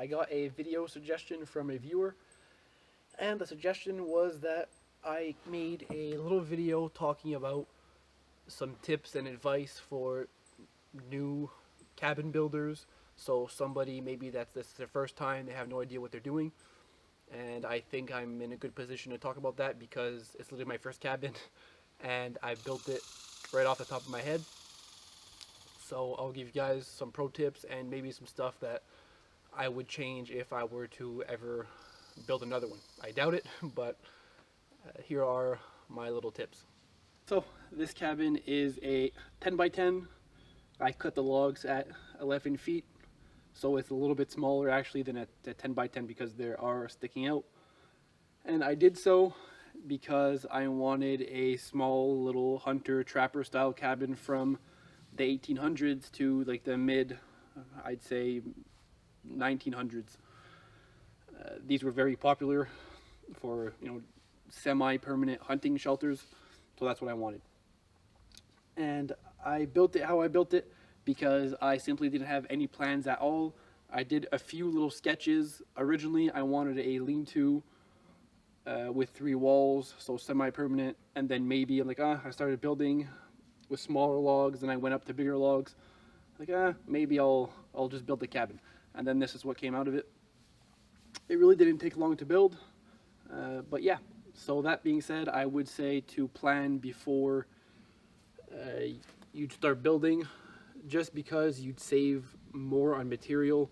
I got a video suggestion from a viewer, and the suggestion was that I made a little video talking about some tips and advice for new cabin builders. So somebody maybe this is their first time, they have no idea what they're doing, and I think I'm in a good position to talk about that because it's literally my first cabin, and I built it right off the top of my head. So I'll give you guys some pro tips and maybe some stuff that I would change if I were to ever build another one. I doubt it, but here are my little tips. So this cabin is a 10 by 10. I cut the logs at 11 feet, so it's a little bit smaller actually than a 10 by 10 because there are sticking out. And I did so because I wanted a small little hunter trapper style cabin from the 1800s to like the mid, I'd say 1900s. These were very popular for, semi-permanent hunting shelters, so that's what I wanted. And I built it how I built it because I simply didn't have any plans at all. I did a few little sketches. Originally I wanted a lean-to with 3 walls, so semi-permanent, and then maybe I'm like, I started building with smaller logs and I went up to bigger logs. Like, maybe I'll just build the cabin. And then this is what came out of it. It really didn't take long to build, but yeah. So that being said, I would say to plan before you'd start building, just because you'd save more on material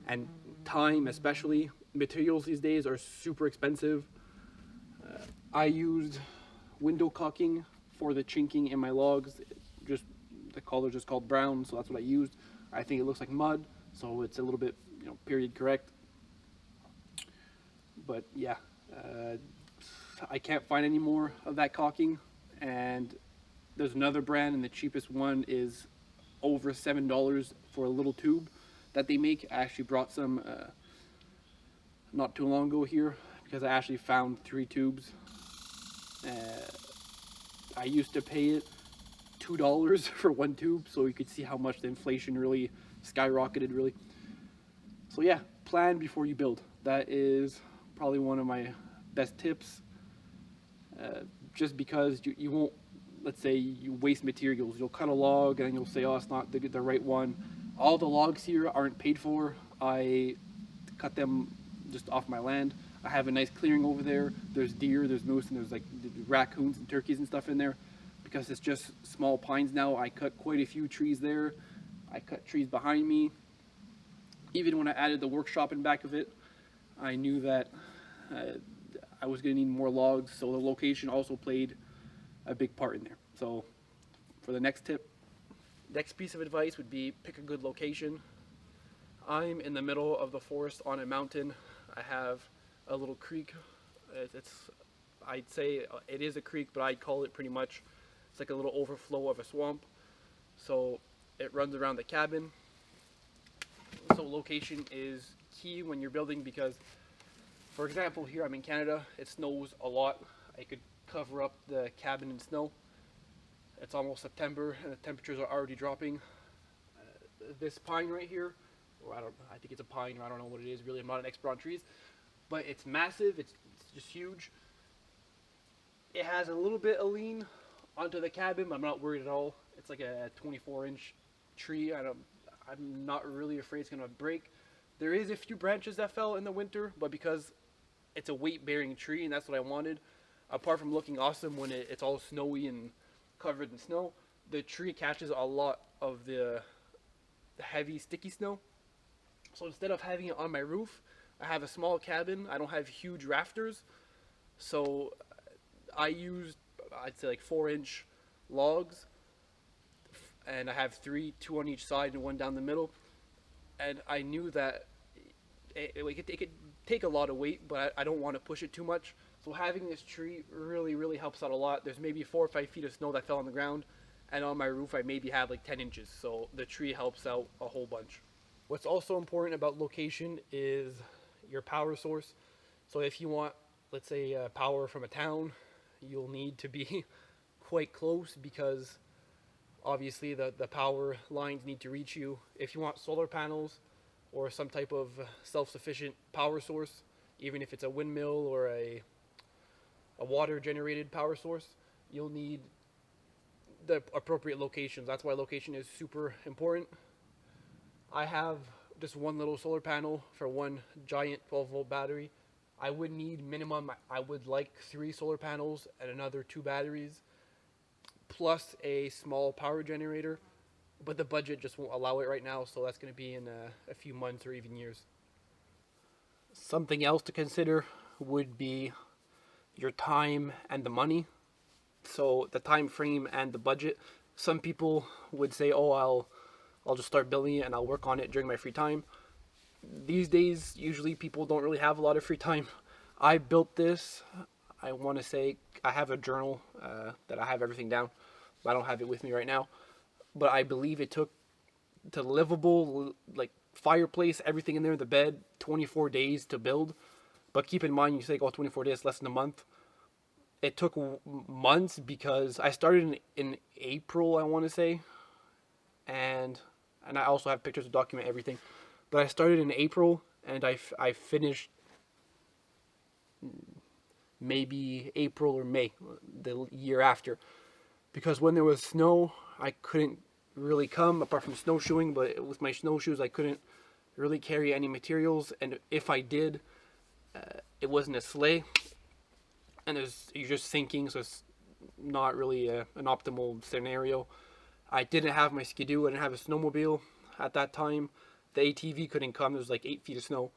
and time, especially. Materials these days are super expensive. I used window caulking for the chinking in my logs. Just the color just called brown, so that's what I used. I think it looks like mud, so it's a little bit, period correct. But yeah, I can't find any more of that caulking, and there's another brand, and the cheapest one is over $7 for a little tube that they make. I actually brought some not too long ago here because I actually found 3 tubes. I used to pay it $2 for 1 tube, so you could see how much the inflation really skyrocketed, really. So yeah, plan before you build. That is probably one of my best tips. Just because you won't, let's say you waste materials, you'll cut a log and you'll say, oh, it's not the right one. All the logs here aren't paid for. I cut them just off my land. I have a nice clearing over there. There's deer, there's moose, and there's like raccoons and turkeys and stuff in there. Because it's just small pines now, I cut quite a few trees there. I cut trees behind me. Even when I added the workshop in back of it, I knew that I was going to need more logs, so the location also played a big part in there. So for the next tip, next piece of advice would be pick a good location. I'm in the middle of the forest on a mountain. I have a little creek. I'd say it is a creek, but I'd call it pretty much, it's like a little overflow of a swamp. So it runs around the cabin. So location is key when you're building because, for example, here I'm in Canada, it snows a lot. I could cover up the cabin in snow. It's almost September and the temperatures are already dropping. This pine right here, or I think it's a pine, or I don't know what it is really, I'm not an expert on trees, but it's massive, it's just huge. It has a little bit of lean onto the cabin, but I'm not worried at all. It's like a 24-inch tree. I'm not really afraid it's gonna break. There is a few branches that fell in the winter, but because it's a weight-bearing tree and that's what I wanted, apart from looking awesome when it's all snowy and covered in snow, the tree catches a lot of the heavy sticky snow. So instead of having it on my roof, I have a small cabin. I don't have huge rafters, so I used, I'd say, like 4-inch logs, and I have 3, 2 on each side and 1 down the middle. And I knew that it could take a lot of weight, but I don't want to push it too much. So having this tree really helps out a lot. There's maybe 4 or 5 feet of snow that fell on the ground, and on my roof I maybe have like 10 inches. So the tree helps out a whole bunch. What's also important about location is your power source. So if you want, let's say, power from a town, you'll need to be quite close because obviously the power lines need to reach you. If you want solar panels, or some type of self-sufficient power source, even if it's a windmill or a water generated power source, you'll need the appropriate locations. That's why location is super important. I have just one little solar panel for one giant 12-volt battery. I would need minimum, I would like 3 solar panels and another 2 batteries, plus a small power generator, but the budget just won't allow it right now, so that's going to be in a few months or even years. Something else to consider would be your time and the money. So the time frame and the budget. Some people would say, oh, I'll just start building it and I'll work on it during my free time. These days, usually people don't really have a lot of free time. I built this, I want to say, I have a journal that I have everything down. I don't have it with me right now. But I believe it took to livable, like fireplace, everything in there, the bed, 24 days to build. But keep in mind, you say, oh, 24 days, less than a month. It took months because I started in April, I want to say. And I also have pictures to document everything. But I started in April and I finished maybe April or May, the year after. Because when there was snow, I couldn't really come, apart from snowshoeing, but with my snowshoes, I couldn't really carry any materials. And if I did, it wasn't a sleigh. And you're just sinking, so it's not really an optimal scenario. I didn't have my skidoo, I didn't have a snowmobile at that time. The ATV couldn't come, there was like 8 feet of snow.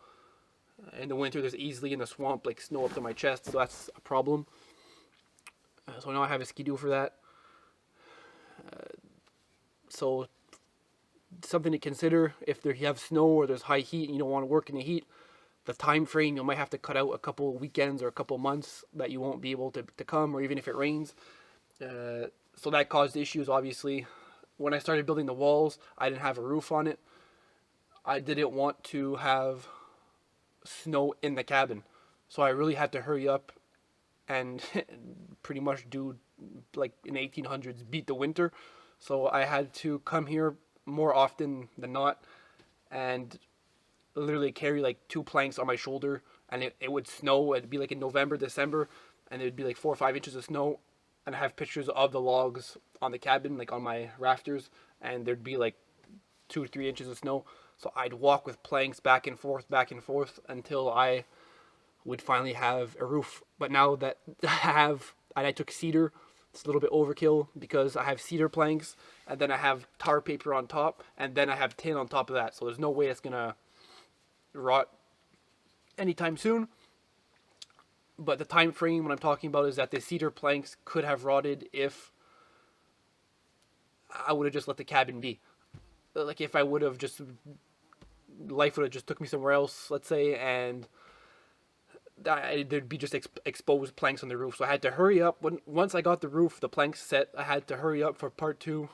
In the winter, there's easily in the swamp like snow up to my chest, so that's a problem. So now I have a skidoo for that. So something to consider if you have snow or there's high heat and you don't want to work in the heat, the time frame, you might have to cut out a couple weekends or a couple months that you won't be able to come, or even if it rains. So that caused issues, obviously. When I started building the walls, I didn't have a roof on it. I didn't want to have snow in the cabin. So I really had to hurry up and pretty much do, like in the 1800s, beat the winter. So I had to come here more often than not and literally carry like 2 planks on my shoulder, and it would snow. It'd be like in November, December, and it would be like 4 or 5 inches of snow. And I have pictures of the logs on the cabin, like on my rafters, and there'd be like 2 or 3 inches of snow. So I'd walk with planks back and forth until I would finally have a roof. But now that I took cedar, it's a little bit overkill because I have cedar planks, and then I have tar paper on top, and then I have tin on top of that. So there's no way it's gonna rot anytime soon. But the time frame what I'm talking about is that the cedar planks could have rotted if I would have just let the cabin be. Like if I would have just, life would have just took me somewhere else, let's say, and there'd be just exposed planks on the roof. So I had to hurry up. Once I got the roof, the planks set, I had to hurry up for part 2,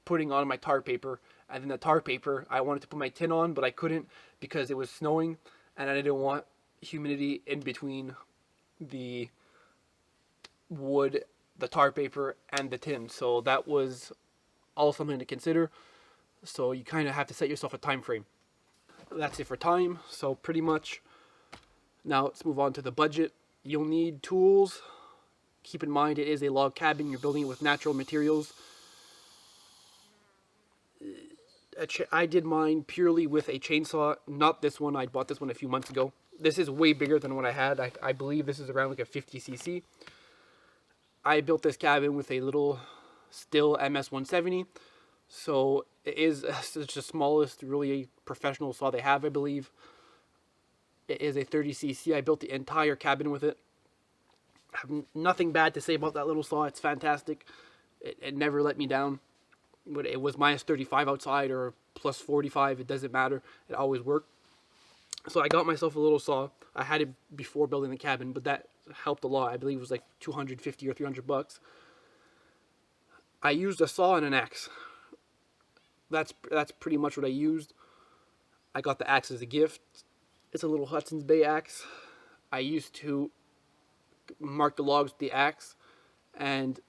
putting on my tar paper. And then the tar paper, I wanted to put my tin on, but I couldn't because it was snowing, and I didn't want humidity in between the wood, the tar paper, and the tin. So that was all something to consider. So you kind of have to set yourself a time frame. That's it for time. So pretty much, now let's move on to the budget. You'll need tools. Keep in mind it is a log cabin. You're building it with natural materials. I did mine purely with a chainsaw. Not this one. I bought this one a few months ago. This is way bigger than what I had. I believe this is around like a 50cc. I built this cabin with a little Stihl MS-170. So it is it's the smallest really professional saw they have, I believe. It is a 30cc. I built the entire cabin with it. I have nothing bad to say about that little saw. It's fantastic. It never let me down. But it was minus 35 outside or plus 45. It doesn't matter. It always worked. So I got myself a little saw. I had it before building the cabin, but that helped a lot. I believe it was like 250 or 300 bucks. I used a saw and an axe. That's pretty much what I used. I got the axe as a gift. It's a little Hudson's Bay axe. I used to mark the logs with the axe and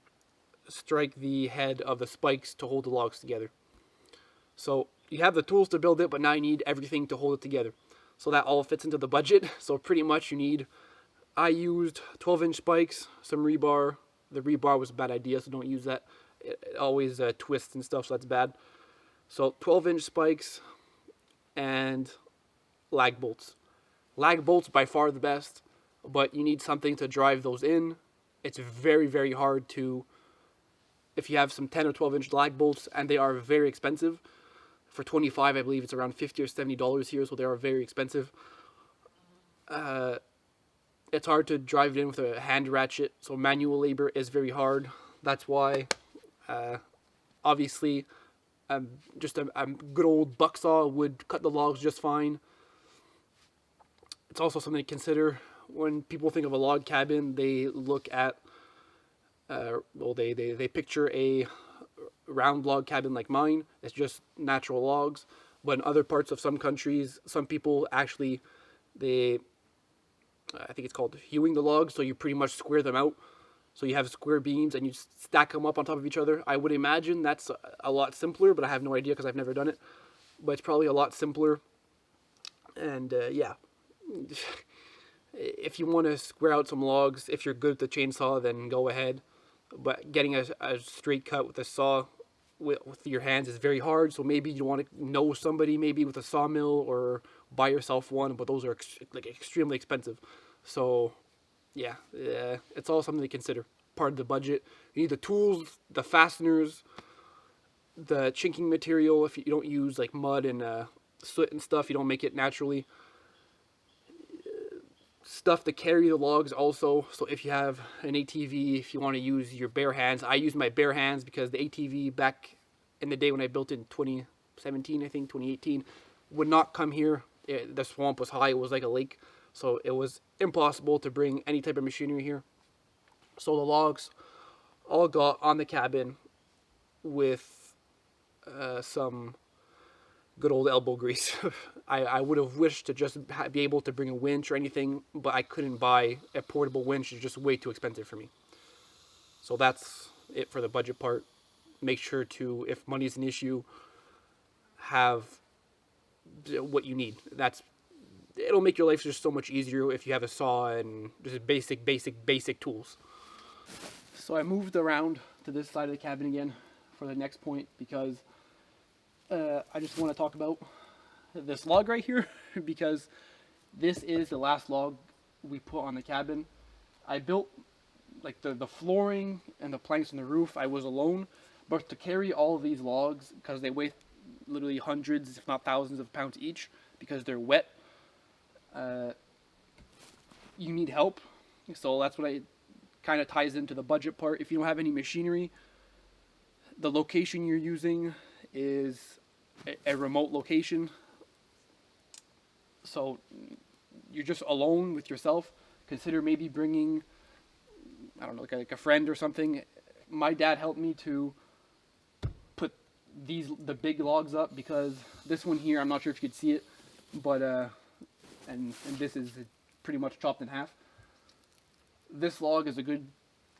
strike the head of the spikes to hold the logs together. So you have the tools to build it, but now you need everything to hold it together. So that all fits into the budget. So pretty much you need, I used 12-inch spikes, some rebar. The rebar was a bad idea, so don't use that. It always twists and stuff, so that's bad. So 12-inch spikes and lag bolts. Lag bolts by far the best, but you need something to drive those in. It's very, very hard to, if you have some 10 or 12-inch lag bolts, and they are very expensive. For 25, I believe it's around $50 or $70 here, so they are very expensive. It's hard to drive it in with a hand ratchet, so manual labor is very hard. That's why, obviously, just a good old buck saw would cut the logs just fine. It's also something to consider when people think of a log cabin. They look at, they picture a round log cabin like mine. It's just natural logs. But in other parts of some countries, some people actually, I think it's called hewing the logs. So you pretty much square them out. So you have square beams and you stack them up on top of each other. I would imagine that's a lot simpler, but I have no idea because I've never done it. But it's probably a lot simpler. And yeah, if you want to square out some logs, if you're good with the chainsaw, then go ahead. But getting a straight cut with a saw with your hands is very hard. So maybe you want to know somebody maybe with a sawmill or buy yourself one, but those are extremely expensive. So yeah, it's all something to consider. Part of the budget. You need the tools, the fasteners, the chinking material. If you don't use like mud and soot and stuff, you don't make it naturally. Stuff to carry the logs also. So if you have an ATV, if you want to use your bare hands, I use my bare hands because the ATV back in the day when I built it in 2017, I think 2018, would not come here. The swamp was high, it was like a lake, so it was impossible to bring any type of machinery here. So the logs all got on the cabin with some good old elbow grease. I would have wished to just be able to bring a winch or anything, but I couldn't buy a portable winch. It's just way too expensive for me. So that's it for the budget part. Make sure to, if money's an issue, have what you need. It'll make your life just so much easier if you have a saw and just basic tools. So I moved around to this side of the cabin again for the next point because I just want to talk about this log right here because this is the last log we put on the cabin. I built like the flooring and the planks on the roof. I was alone, but to carry all of these logs, because they weigh literally hundreds if not thousands of pounds each because they're wet, you need help. So that's what I kind of ties into the budget part. If you don't have any machinery, the location you're using is a remote location, so you're just alone with yourself. Consider maybe bringing, I don't know, like a friend or something. My dad helped me to put the big logs up because this one here, I'm not sure if you could see it, but and this is pretty much chopped in half. This log is a good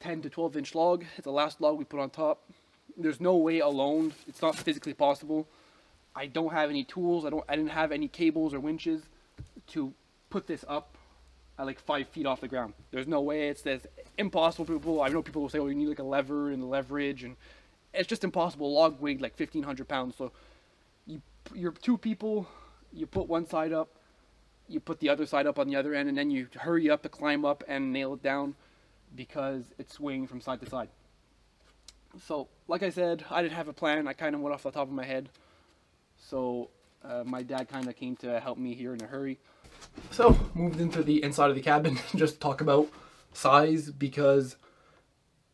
10 to 12 inch log. It's the last log we put on top. There's no way alone, it's not physically possible. I don't have any tools. I didn't have any cables or winches to put this up at like 5 feet off the ground. There's no way. It's impossible. People, I know people will say, "Oh, you need like a lever and leverage," and it's just impossible. Log weighed like 1,500 pounds. So you're two people. You put one side up, you put the other side up on the other end, and then you hurry up to climb up and nail it down because it's swinging from side to side. So, like I said, I didn't have a plan. I kind of went off the top of my head. So, my dad kind of came to help me here in a hurry. So, moved into the inside of the cabin, just talk about size because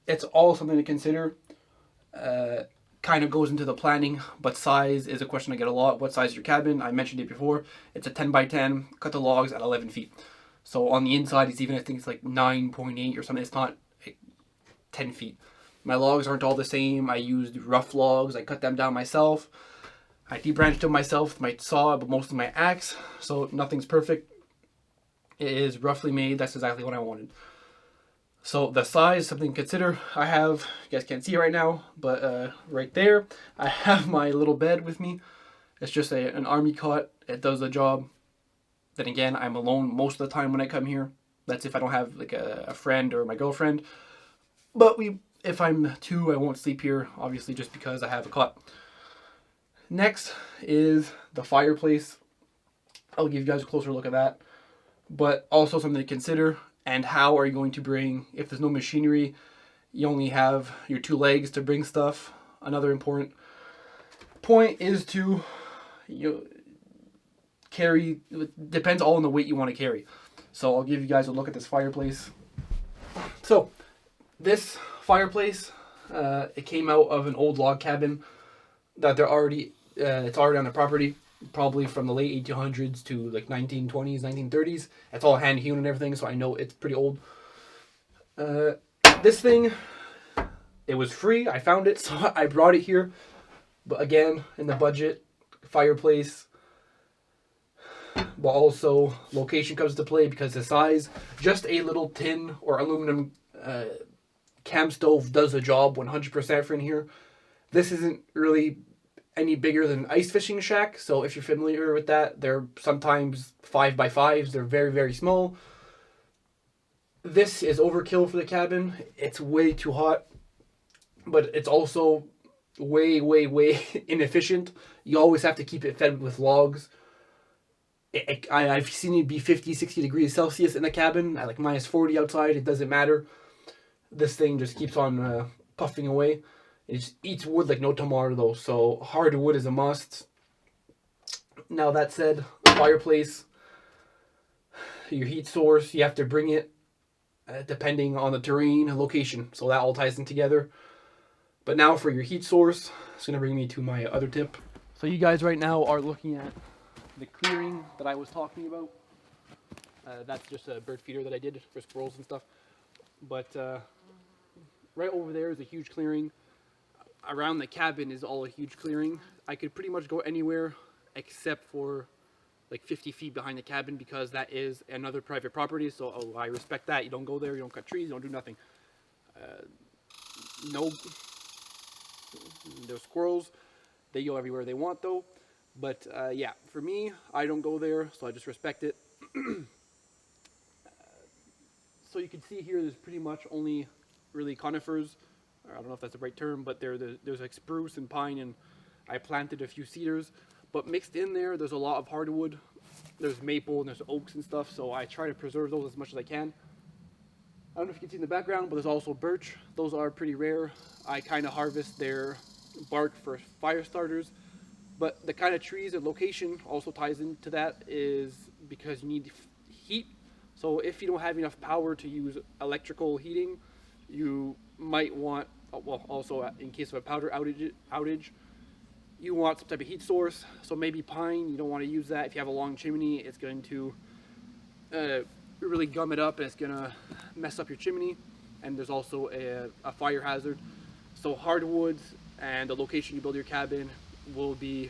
it's all something to consider. Kind of goes into the planning, but size is a question I get a lot. What size is your cabin? I mentioned it before. It's a 10 by 10, cut the logs at 11 feet. So on the inside, it's even, I think it's like 9.8 or something. It's not 10 feet. My logs aren't all the same. I used rough logs. I cut them down myself. I debranched them myself with my saw, but mostly my axe. So nothing's perfect. It is roughly made. That's exactly what I wanted. So the size, something to consider. I have, you guys can't see it right now, but right there, I have my little bed with me. It's just an army cot. It does the job. Then again, I'm alone most of the time when I come here. That's if I don't have like a friend or my girlfriend. But if I'm two, I won't sleep here, obviously, just because I have a cot. Next is the fireplace. I'll give you guys a closer look at that. But also something to consider, and how are you going to bring, if there's no machinery, you only have your 2 legs to bring stuff. Another important point is to carry, it depends all on the weight you want to carry. So I'll give you guys a look at this fireplace. So this fireplace, it came out of an old log cabin that it's already on the property, probably from the late 1800s to like 1920s, 1930s. It's all hand hewn and everything, so I know it's pretty old. This thing, it was free. I found it, so I brought it here. But again, in the budget, fireplace, but also location comes to play because the size. Just a little tin or aluminum cam stove does the job 100% for in here. This isn't really any bigger than an ice fishing shack, so if you're familiar with that, they're sometimes 5x5s. They're very, very small. This is overkill for the cabin. It's way too hot, but it's also way, way, way inefficient. You always have to keep it fed with logs. I've seen it be 50, 60 degrees Celsius in the cabin, at like minus 40 outside. It doesn't matter. This thing just keeps on puffing away. It just eats wood like no tomorrow, though, so hardwood is a must. Now, that said, fireplace, your heat source, you have to bring it depending on the terrain and location, so that all ties in together. But now for your heat source, it's going to bring me to my other tip. So you guys right now are looking at the clearing that I was talking about. That's just a bird feeder that I did for squirrels and stuff. But right over there is a huge clearing. Around the cabin is all a huge clearing. I could pretty much go anywhere except for like 50 feet behind the cabin because that is another private property. So I respect that. You don't go there, you don't cut trees, you don't do nothing. No, there's squirrels. They go everywhere they want though. But yeah, for me, I don't go there, so I just respect it. So you can see here, there's pretty much only really conifers. I don't know if that's the right term, but there's like spruce and pine, and I planted a few cedars. But mixed in there, there's a lot of hardwood. There's maple and there's oaks and stuff, so I try to preserve those as much as I can. I don't know if you can see in the background, but there's also birch. Those are pretty rare. I kind of harvest their bark for fire starters. But the kind of trees and location also ties into that, is because you need heat. So if you don't have enough power to use electrical heating, you might want, well, also in case of a power outage, you want some type of heat source. So maybe pine, you don't want to use that. If you have a long chimney, it's going to really gum it up and it's going to mess up your chimney. And there's also a fire hazard. So hardwoods and the location you build your cabin will be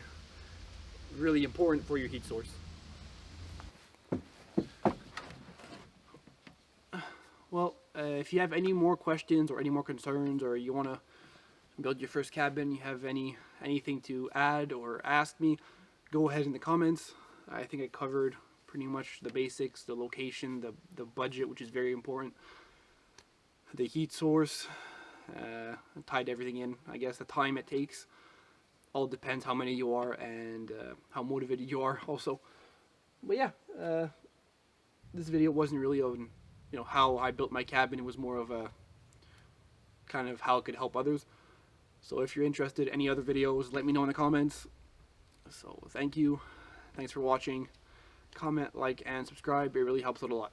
really important for your heat source. Well, if you have any more questions or any more concerns, or you want to build your first cabin, you have anything to add or ask me, go ahead in the comments. I think I covered pretty much the basics, the location, the budget, which is very important, the heat source, tied everything in. I guess the time it takes all depends how many you are and how motivated you are also. But yeah, this video wasn't really on how I built my cabin. It was more of a kind of how it could help others. So if you're interested, any other videos, let me know in the comments. So thank you. Thanks for watching. Comment, like, and subscribe. It really helps out a lot.